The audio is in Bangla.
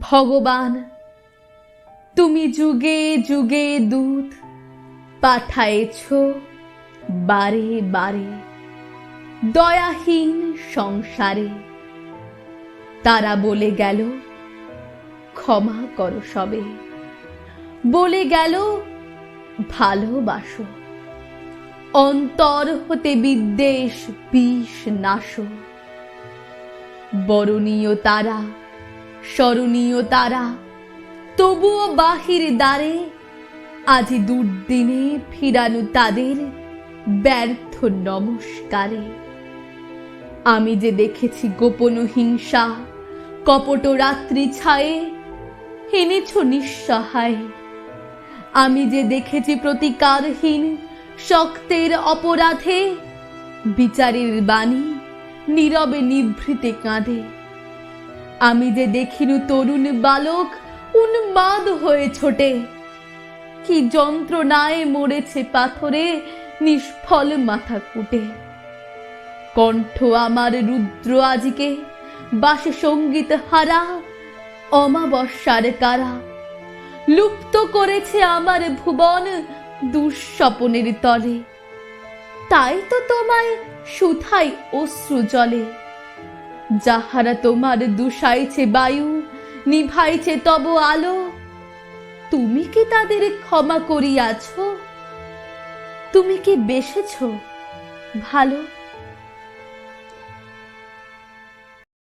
ভগবান, তুমি যুগে যুগে দূত পাঠায়েছ বারে বারে দয়াহীন সংসারে। তারা বলে গেল ক্ষমা করো সবে, বলে গেল ভালোবাসো, অন্তর হতে বিদ্বেষ বিষ নাশো। বরণীয় তারা, স্মরণীয় তারা, তবুও বাহির দ্বারে আজি দুর্দিনে ফিরানো তাদের ব্যর্থ নমস্কারে। আমি যে দেখেছি গোপন হিংসা কপট রাত্রি ছায়ে এনেছ নিঃসহায়। আমি যে দেখেছি প্রতিকারহীন শক্তের অপরাধে বিচারের বাণী নীরবে নিভৃতে কাঁদে। আমি যে দেখিনু তরুণ বালক উন্মাদ হয়ে ছোটে, কি যন্ত্রণায় মরেছে পাথরে নিষ্ফল মাথা কুটে। কণ্ঠ আমার রুদ্র আজিকে বাসে সঙ্গীত হারা অমাবস্যার কারা। লুপ্ত করেছে আমার ভুবন দুঃস্বপনের তলে, তাই তো তোমায় সুধাই অশ্রু জলে। যাহারা তোমার দুষাইছে বায়ু, নিভাইছে তব আলো, তুমি কি তাদের ক্ষমা করিয়াছ? তুমি কি বেসেছ ভালো?